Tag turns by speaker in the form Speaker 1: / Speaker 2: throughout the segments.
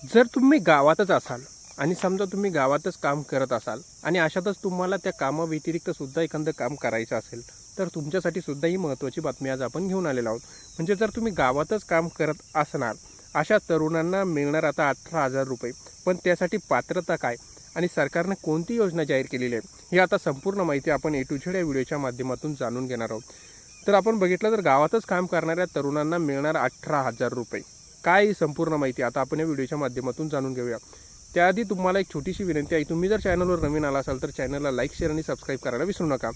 Speaker 1: जर तुम्ही गावातच असाल आणि समजा तुम्ही गावातच काम करत असाल आणि अशातच तुम्हाला त्या कामाव्यतिरिक्त सुद्धा एखादं काम करायचं असेल तर तुमच्यासाठी सुद्धा ही महत्त्वाची बातमी आज आपण घेऊन आलेलो आहोत। म्हणजे जर तुम्ही गावातच काम करत असणार अशा तरुणांना मिळणार आता 18,000 रुपये, पण त्यासाठी पात्रता काय आणि सरकारने कोणती योजना जाहीर केलेली आहे ही आता संपूर्ण माहिती आपण ए टू झेड या व्हिडिओच्या माध्यमातून जाणून घेणार आहोत। तर आपण बघितलं तर गावातच काम करणाऱ्या तरुणांना मिळणार 18,000 रुपये, काय संपूर्ण माहिती आता आपण या व्हिडिओच्या माध्यमातून जाणून घेऊया। त्याआधी तुम्हाला एक छोटीशी विनंती आहे, तुम्ही जर चॅनलवर नवीन आला असाल तर चॅनलला लाईक शेअर आणि सबस्क्राईब करायला विसरू नका,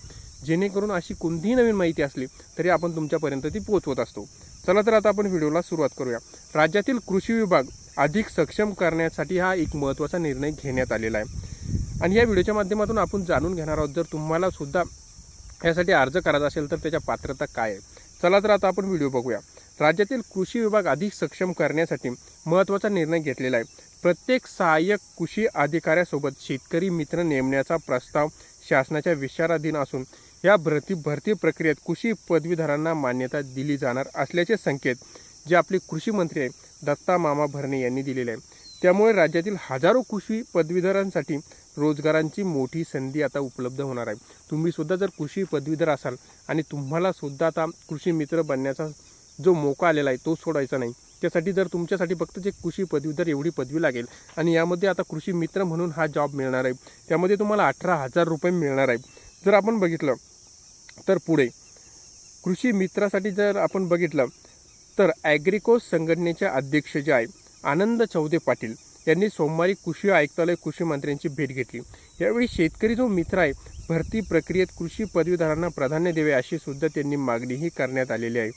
Speaker 1: जेणेकरून अशी कोणतीही नवीन माहिती असली तरी आपण तुमच्यापर्यंत ती पोहोचवत असतो। चला तर आता आपण व्हिडिओला सुरुवात करूया। राज्यातील कृषी विभाग अधिक सक्षम करण्यासाठी हा एक महत्त्वाचा निर्णय घेण्यात आलेला आहे आणि या व्हिडिओच्या माध्यमातून आपण जाणून घेणार आहोत जर तुम्हाला सुद्धा यासाठी अर्ज करायचा असेल तर त्याच्या पात्रता काय आहे। चला तर आता आपण व्हिडिओ बघूया। राज्यातील कृषी विभाग अधिक सक्षम करण्यासाठी महत्त्वाचा निर्णय घेतलेला आहे। प्रत्येक सहाय्यक कृषी अधिकाऱ्यासोबत शेतकरी मित्र नेमण्याचा प्रस्ताव शासनाच्या विचाराधीन असून या भरती प्रक्रियेत कृषी पदवीधरांना मान्यता दिली जाणार असल्याचे संकेत जे आपले कृषी मंत्री आहे दत्ता मामा भरणे यांनी दिलेले आहे। त्यामुळे राज्यातील हजारो कृषी पदवीधरांसाठी रोजगारांची मोठी संधी आता उपलब्ध होणार आहे। तुम्ही सुद्धा जर कृषी पदवीधर असाल आणि तुम्हाला सुद्धा आता कृषी मित्र बनण्याचा जो मौका आलेला आहे तो सोडायचा नाही। त्यासाठी जर तुमच्यासाठी फक्त जे कृषी पदवीधर एवढी पदवी लागेल आणि यामध्ये आता कृषी मित्र म्हणून हा जॉब मिळणार आहे, त्यामध्ये तुम्हाला 18,000 रुपये मिळणार आहे। जर आपण बघितलं तर पुढे कृषी मित्रासाठी जर आपण बघितलं तर ॲग्रिकोस संघटनेचे अध्यक्ष जे आहे आनंद चौधे पाटील यांनी सोमवारी कृषी आयुक्तालय कृषी मंत्र्यांची भेट घेतली। यावेळी शेतकरी जो मित्र आहे भरती प्रक्रियेत कृषी पदवीधरांना प्राधान्य द्यावे अशी सुद्धा त्यांनी मागणीही करण्यात आलेली आहे।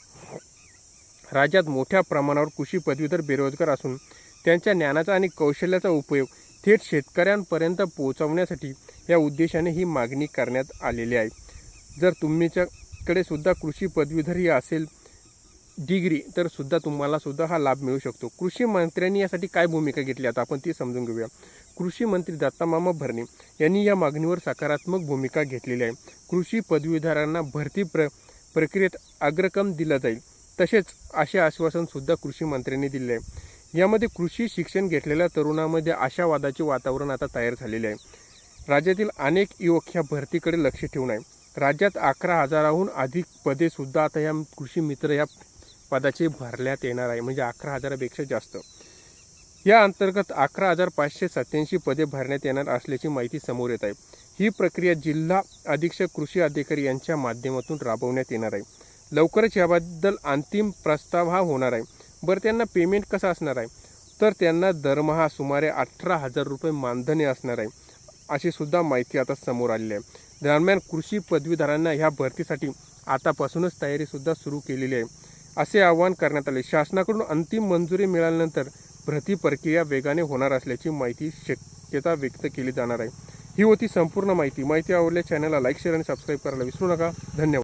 Speaker 1: राज्यात मोठ्या प्रमाणावर कृषी पदवीधर बेरोजगार असून त्यांच्या ज्ञानाचा आणि कौशल्याचा उपयोग थेट शेतकऱ्यांपर्यंत पोहोचवण्यासाठी या उद्देशाने ही मागणी करण्यात आलेली आहे। जर तुमच्याकडे सुद्धा कृषी पदवीधर ही असेल डिग्री तर सुद्धा तुम्हाला सुद्धा हा लाभ मिळू शकतो। कृषी मंत्र्यांनी यासाठी काय भूमिका घेतली आता आपण ती समजून घेऊया। कृषी मंत्री दत्ता मामा भरणे यांनी या मागणीवर सकारात्मक भूमिका घेतलेली आहे। कृषी पदवीधरांना भरती प्रक्रियेत अग्रक्रम दिला जाईल तसेच असे आश्वासन सुद्धा कृषी मंत्र्यांनी दिले आहे। यामध्ये कृषी शिक्षण घेतलेल्या तरुणांमध्ये आशावादाचे वातावरण आता तयार झालेले आहे। राज्यातील अनेक युवक ह्या भरतीकडे लक्ष ठेवून आहे। राज्यात 11,000हून अधिक पदे सुद्धा आता या कृषी मित्र या पदाचे भरण्यात येणार आहे, म्हणजे 11,000पेक्षा जास्त। या अंतर्गत 11,587 पदे भरण्यात येणार असल्याची माहिती समोर येत आहे। ही प्रक्रिया जिल्हा अधीक्षक कृषी अधिकारी यांच्या माध्यमातून राबवण्यात येणार आहे। लवकरच याबद्दल अंतिम प्रस्ताव हा होणार आहे। बरं, त्यांना पेमेंट कसं असणार आहे तर त्यांना दरमहा सुमारे 18,000 रुपये मानधनी असणार आहे अशी सुद्धा माहिती आता समोर आलेली आहे। दरम्यान कृषी पदवीधरांना ह्या भरतीसाठी आतापासूनच तयारीसुद्धा सुरू केलेली आहे असे आवाहन करण्यात आले। शासनाकडून अंतिम मंजुरी मिळाल्यानंतर भरती प्रक्रिया वेगाने होणार असल्याची शक्यता व्यक्त केली जाणार आहे। ही होती संपूर्ण माहिती आवडल्यास चॅनलला लाईक शेअर आणि सबस्क्राईब करायला विसरू नका। धन्यवाद।